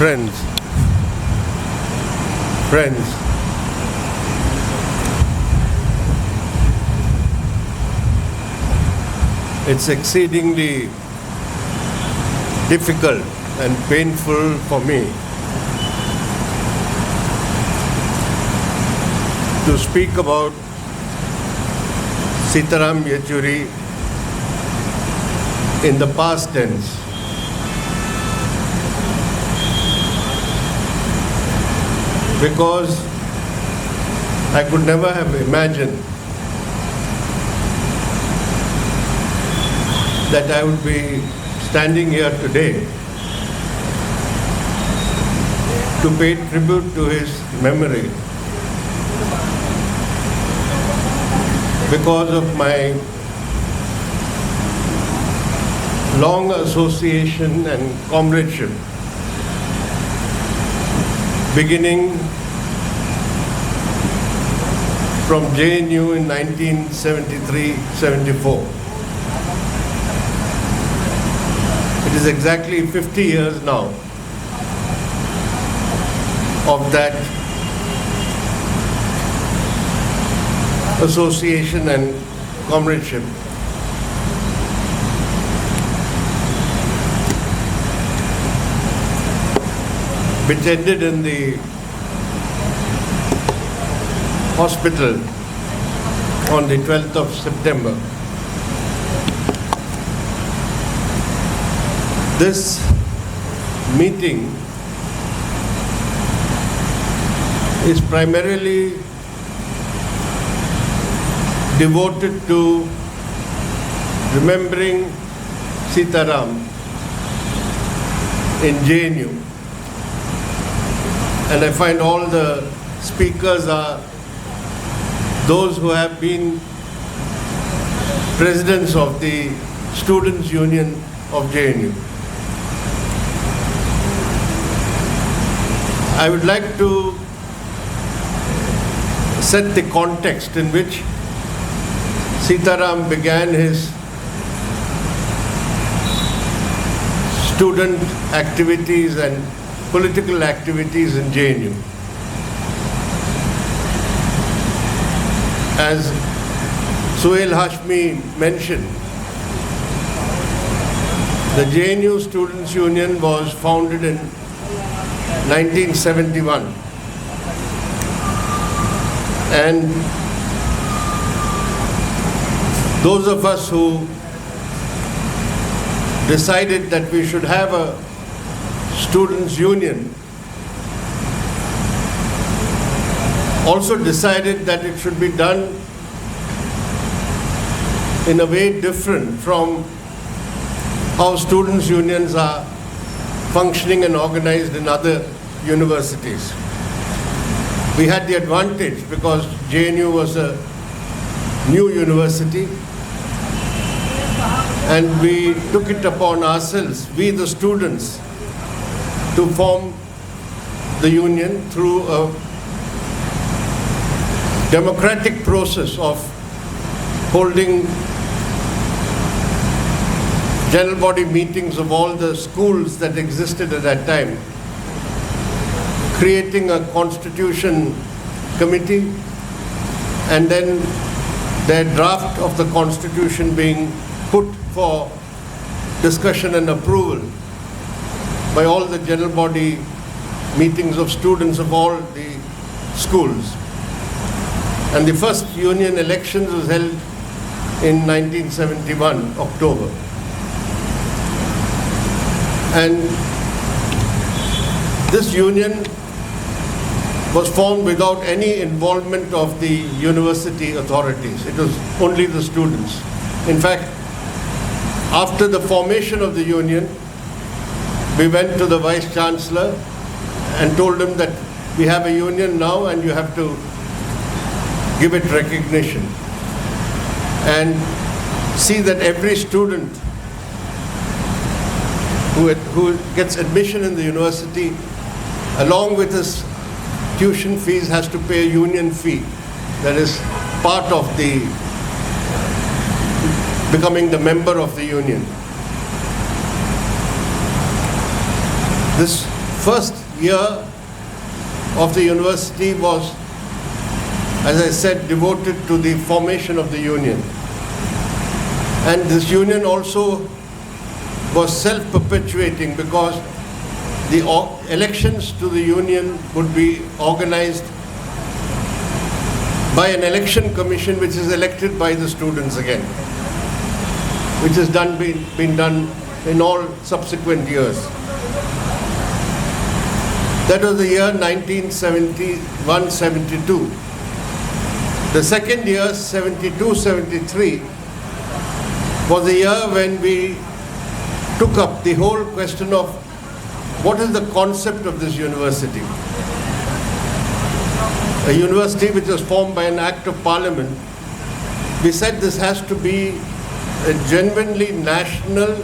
Friends, it's exceedingly difficult and painful for me to speak about Sitaram Yechury in the past tense. Because I could never have imagined that I would be standing here today to pay tribute to his memory because of my long association and comradeship, beginning from JNU in 1973-74. It is exactly 50 years now of that association and comradeship. Which ended in the hospital on the 12th of September. This meeting is primarily devoted to remembering Sitaram in JNU. And I find all the speakers are those who have been presidents of the Students Union of JNU. I would like to set the context in which Sitaram began his student activities and political activities in JNU. As Suhail Hashmi mentioned, the JNU Students Union was founded in 1971, and those of us who decided that we should have a Students Union also decided that it should be done in a way different from how students' unions are functioning and organized in other universities. We had the advantage because JNU was a new university, and we took it upon ourselves, we the students, to form the union through a democratic process of holding general body meetings of all the schools that existed at that time, creating a constitution committee, and then their draft of the constitution being put for discussion and approval by all the general body meetings of students of all the schools. And the first union elections was held in 1971, October. And this union was formed without any involvement of the university authorities. It was only the students. In fact, after the formation of the union, we went to the Vice Chancellor and told him that we have a union now and you have to give it recognition and see that every student who gets admission in the university, along with his tuition fees, has to pay a union fee. That is part of the becoming the member of the union. This first year of the university was, as I said, devoted to the formation of the union. And this union also was self-perpetuating because the elections to the union would be organized by an election commission which is elected by the students again, which has been done in all subsequent years. That was the year 1971-72. The second year, 72-73, was the year when we took up the whole question of what is the concept of this university. A university which was formed by an act of parliament. We said this has to be a genuinely national,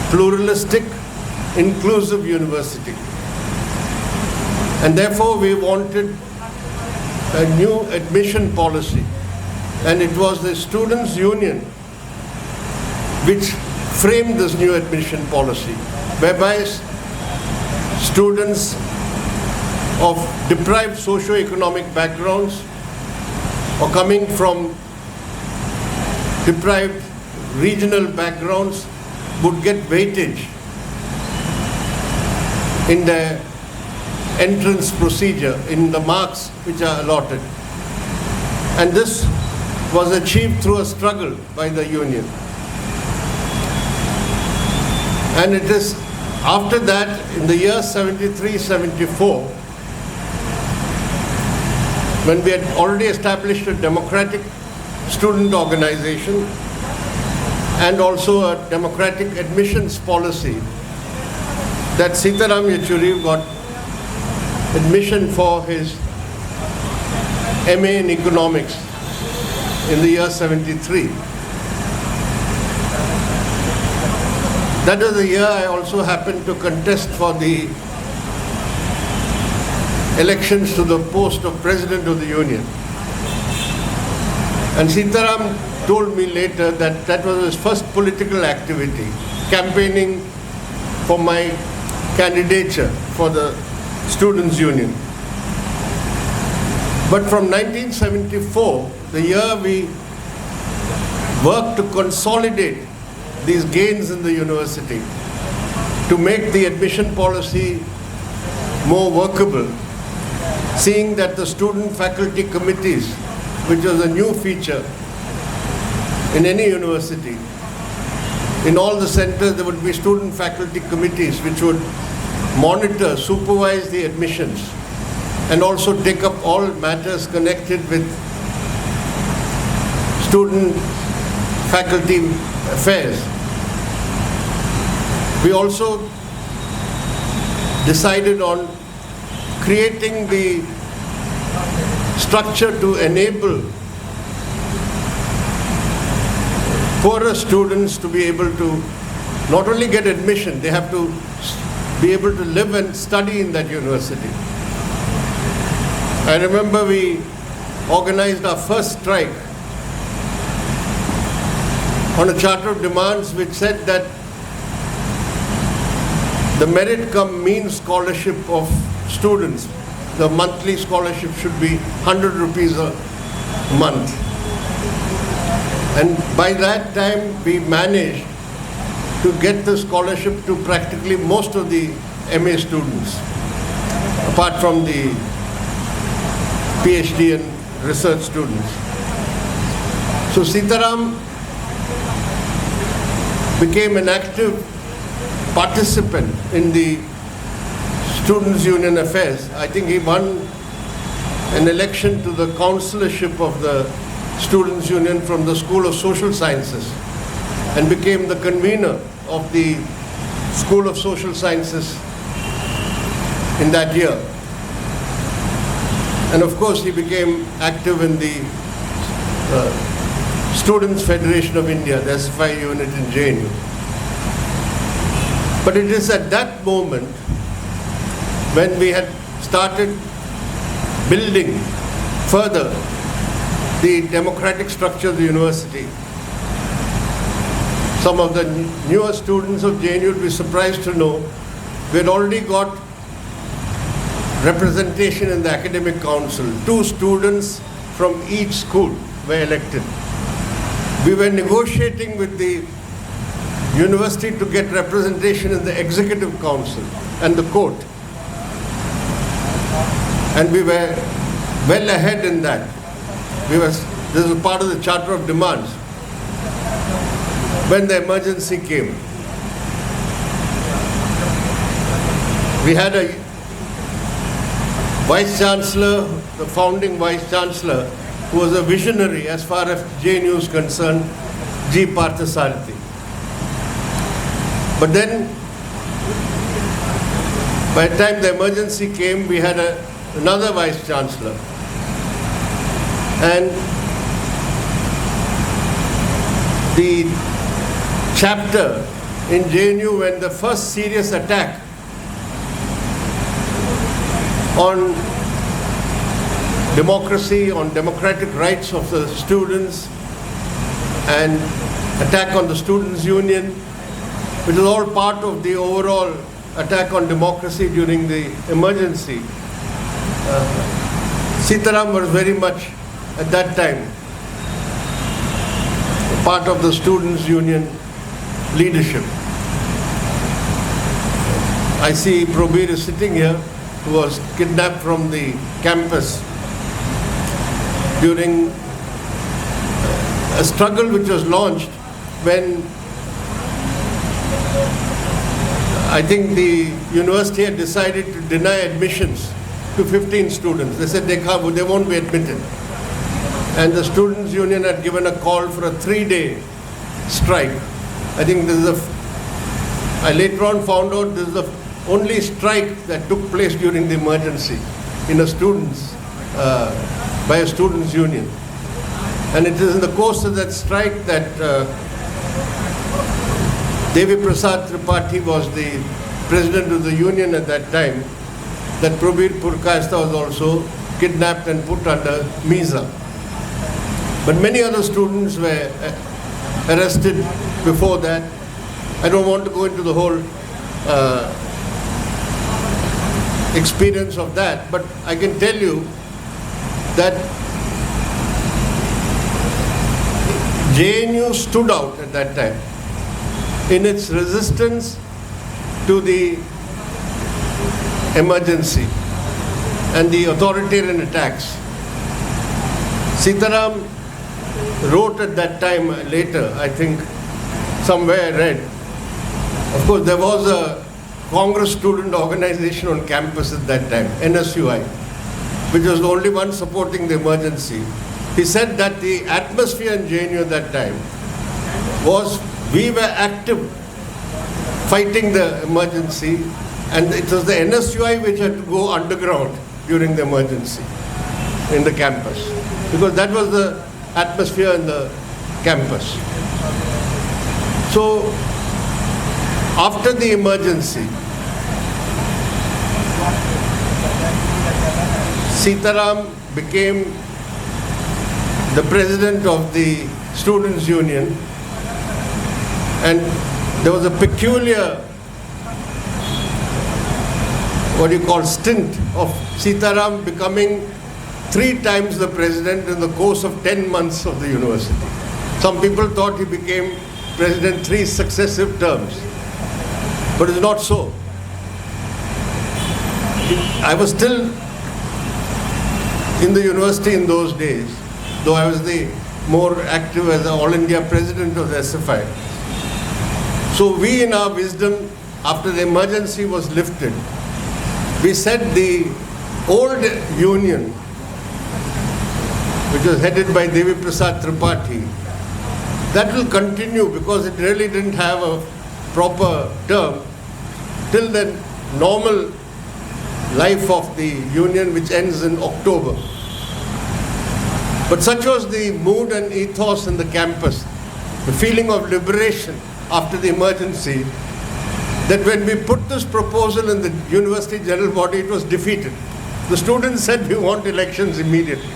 pluralistic, inclusive university. And therefore we wanted a new admission policy. And it was the Students Union which framed this new admission policy, whereby students of deprived socio-economic backgrounds or coming from deprived regional backgrounds would get weightage in their entrance procedure, in the marks which are allotted. And this was achieved through a struggle by the union. And it is after that, in the year 73-74, when we had already established a democratic student organization and also a democratic admissions policy, that Sitaram Yechury got admission for his MA in economics in the year 73. That was the year I also happened to contest for the elections to the post of President of the Union. And Sitaram told me later that that was his first political activity, campaigning for my candidature for the Students Union. But from 1974, the year we worked to consolidate these gains in the university, to make the admission policy more workable, seeing that the student faculty committees, which was a new feature in any university, in all the centers there would be student faculty committees which would monitor, supervise the admissions and also take up all matters connected with student faculty affairs. We also decided on creating the structure to enable poorer students to be able to not only get admission, they have to be able to live and study in that university. I remember we organized our first strike on a charter of demands which said that the merit cum means scholarship of students, the monthly scholarship should be 100 rupees a month. And by that time we managed to get the scholarship to practically most of the MA students, apart from the PhD and research students. So Sitaram became an active participant in the Students Union affairs. I think he won an election to the councillorship of the Students Union from the School of Social Sciences and became the convener of the School of Social Sciences in that year. And of course he became active in the Students Federation of India, the SFI unit in JNU. But it is at that moment when we had started building further the democratic structure of the university. Some of the newer students of JNU would be surprised to know We had already got representation in the academic council. 2 students from each school were elected. We were negotiating with the university to get representation in the executive council and the court. And we were well ahead in that. This was part of the Charter of Demands. When the emergency came, we had a Vice Chancellor, the founding Vice Chancellor, who was a visionary as far as JNU is concerned, G. Parthasarathi. But then, by the time the emergency came, we had another Vice Chancellor. And the chapter in JNU, when the first serious attack on democracy, on democratic rights of the students, and attack on the Students' Union, which is all part of the overall attack on democracy during the emergency. Sitaram was very much, at that time, part of the Students' Union leadership. I see Probir is sitting here, who was kidnapped from the campus during a struggle which was launched when I think the university had decided to deny admissions to 15 students. They said they won't be admitted. And the Students' Union had given a call for a 3-day strike. I think I later on found out this is the only strike that took place during the emergency in by a Students' Union. And it is in the course of that strike that Devi Prasad Tripathi was the president of the union at that time, that Probir Purkayastha was also kidnapped and put under Misa. But many other students were arrested before that. I don't want to go into the whole experience of that, but I can tell you that JNU stood out at that time in its resistance to the emergency and the authoritarian attacks. Sitaram wrote at that time, later, I think, somewhere I read, of course there was a Congress student organization on campus at that time, NSUI, which was the only one supporting the emergency. He said that the atmosphere in JNU at that time was, we were active fighting the emergency, and it was the NSUI which had to go underground during the emergency in the campus, because that was the atmosphere in the campus. So, after the emergency, Sitaram became the president of the Students' Union, and there was a peculiar, stint of Sitaram becoming 3 times the president in the course of 10 months of the university. Some people thought he became president 3 successive terms, but it's not so. I was still in the university in those days, though I was the more active as an All India president of the SFI. So we, in our wisdom, after the emergency was lifted, we said the old union, which was headed by Devi Prasad Tripathi, that will continue because it really didn't have a proper term till the normal life of the union, which ends in October. But such was the mood and ethos in the campus, the feeling of liberation after the emergency, that when we put this proposal in the university general body, it was defeated. The students said, we want elections immediately.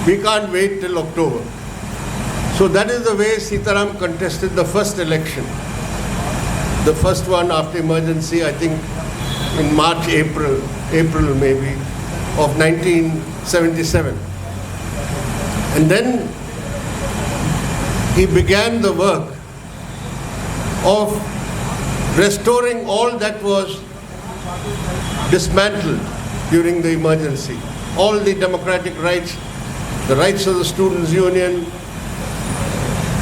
We can't wait till October. So that is the way Sitaram contested the first election. The first one after emergency, I think in March, April maybe, of 1977. And then he began the work of restoring all that was dismantled during the emergency. All the democratic rights, the rights of the Students Union,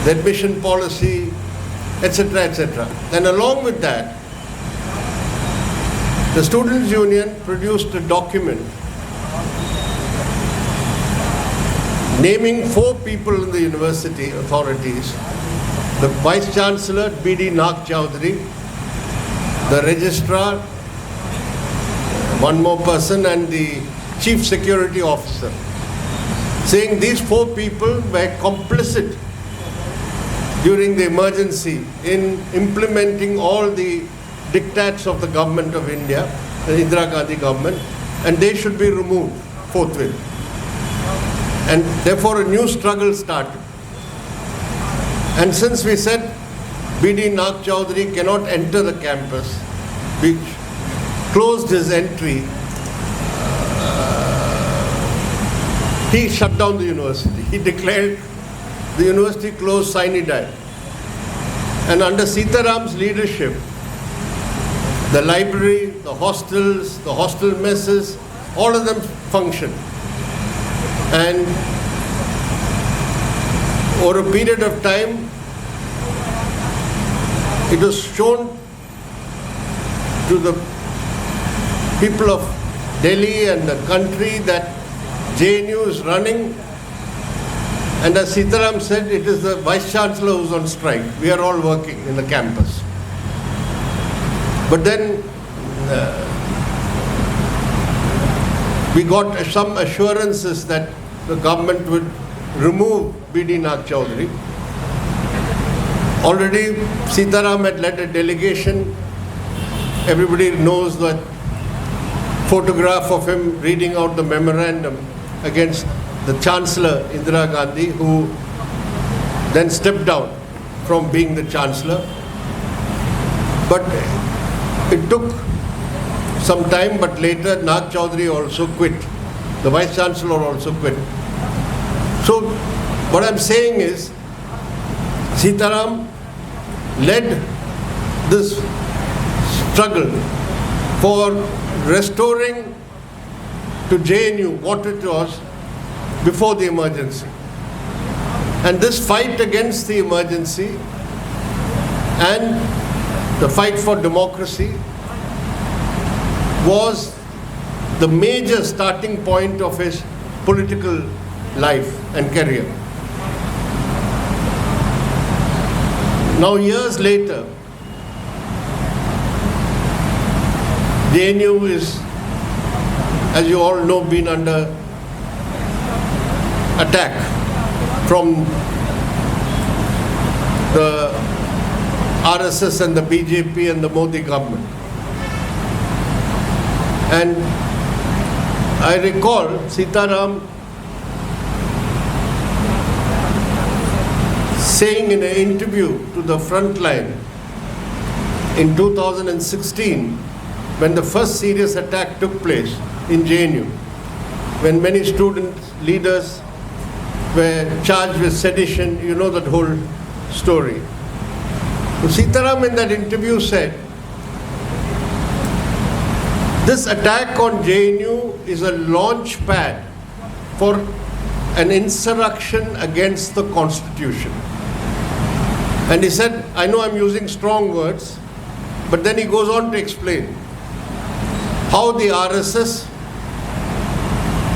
the admission policy, etc., etc. And along with that, the Students Union produced a document naming 4 people in the university authorities: the Vice Chancellor, B.D. Nag Chowdhury, the Registrar, one more person, and the Chief Security Officer, saying these 4 people were complicit during the emergency in implementing all the diktats of the government of India, the Indira Gandhi government, and they should be removed forthwith. And therefore a new struggle started. And since we said B.D. Nag Chowdhury cannot enter the campus, we closed his entry. He shut down the university. He declared the university closed sine die. And under Sitaram's leadership, the library, the hostels, the hostel messes, all of them functioned. And over a period of time, it was shown to the people of Delhi and the country that JNU is running. And as Sitaram said, it is the Vice Chancellor who's on strike. We are all working in the campus. But then we got some assurances that the government would remove B.D. Nag Chowdhury. Already Sitaram had led a delegation. Everybody knows that photograph of him reading out the memorandum against the Chancellor Indira Gandhi, who then stepped down from being the Chancellor. But it took some time, but later Nag Chowdhury also quit. The Vice Chancellor also quit. So what I'm saying is, Sitaram led this struggle for restoring to JNU what it was before the emergency. And this fight against the emergency and the fight for democracy was the major starting point of his political life and career. Now, years later, JNU is, as you all know, been under attack from the RSS and the BJP and the Modi government. And I recall Sitaram saying in an interview to the Frontline in 2016, when the first serious attack took place in JNU, when many student leaders were charged with sedition, you know that whole story. So Sitaram in that interview said, this attack on JNU is a launch pad for an insurrection against the Constitution. And he said, I know I'm using strong words, but then he goes on to explain how the RSS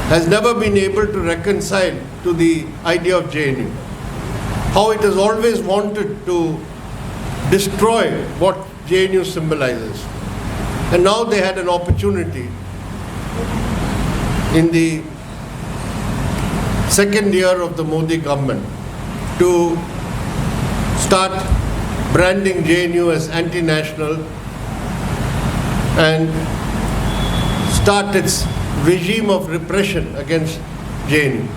has never been able to reconcile to the idea of JNU, how it has always wanted to destroy what JNU symbolizes. And now they had an opportunity in the second year of the Modi government to start branding JNU as anti-national and start its regime of repression against JNU.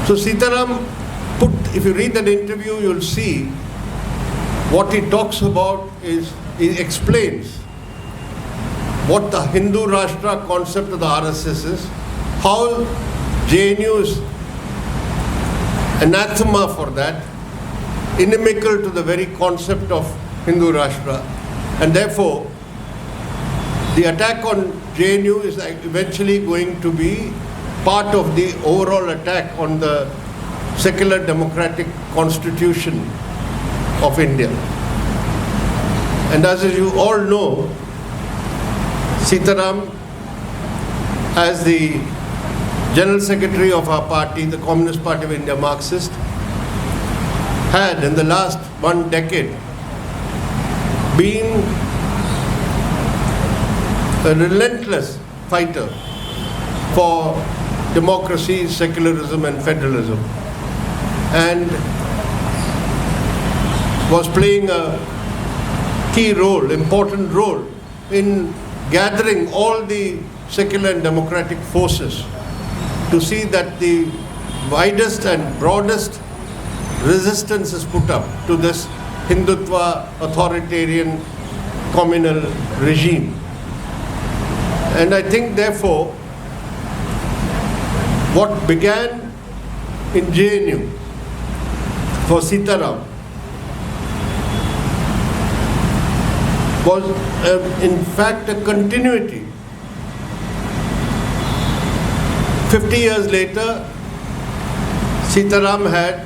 So Sitaram put, if you read that interview, you'll see what he talks about is, he explains what the Hindu Rashtra concept of the RSS is, how JNU is anathema for that, inimical to the very concept of Hindu Rashtra, and therefore the attack on JNU is eventually going to be part of the overall attack on the secular democratic constitution of India. And as you all know, Sitaram, as the General Secretary of our party, the Communist Party of India Marxist, had in the last 1 decade been a relentless fighter for democracy, secularism and federalism, and was playing a key role, important role in gathering all the secular and democratic forces to see that the widest and broadest resistance is put up to this Hindutva authoritarian communal regime. And I think therefore what began in JNU for Sitaram was in fact a continuity. 50 years later, Sitaram had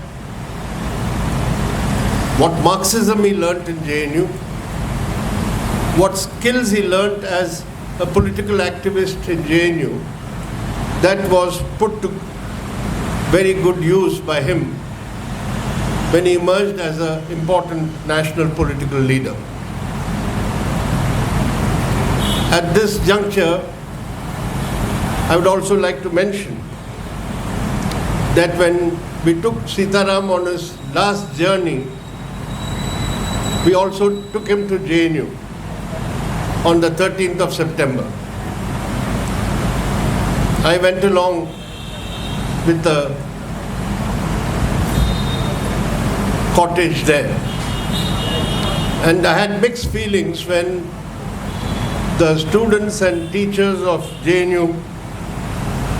what Marxism he learnt in JNU, what skills he learnt as a political activist in JNU, that was put to very good use by him when he emerged as an important national political leader. At this juncture, I would also like to mention that when we took Sitaram on his last journey, we also took him to JNU on the 13th of September. I went along with the cottage there, and I had mixed feelings when the students and teachers of JNU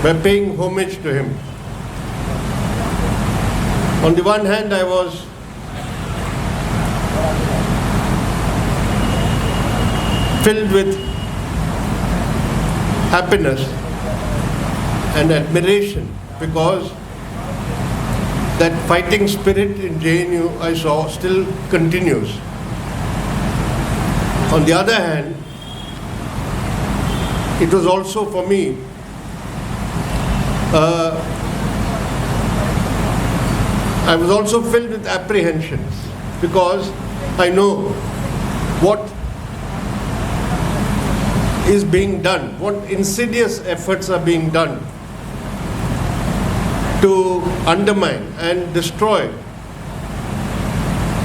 were paying homage to him. On the one hand, I was filled with happiness and admiration because that fighting spirit in JNU I saw still continues. On the other hand, it was also for me I was also filled with apprehensions because I know what is being done, what insidious efforts are being done to undermine and destroy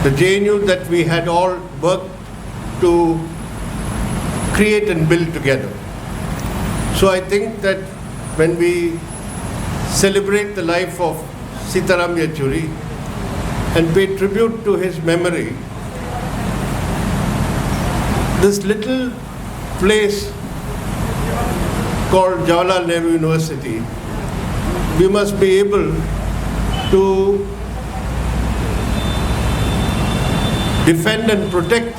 the JNU that we had all worked to create and build together. So I think that when we celebrate the life of Sitaram Yechury and pay tribute to his memory, this little place called Jawaharlal Nehru University, we must be able to defend and protect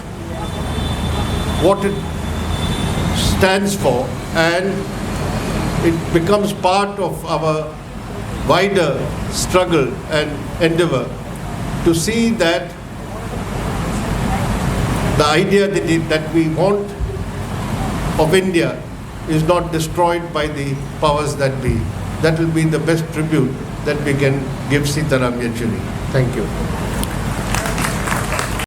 what it stands for, and it becomes part of our wider struggle and endeavor to see that the idea that we want of India is not destroyed by the powers that be. That will be the best tribute that we can give Sitaram Yechury. Thank you.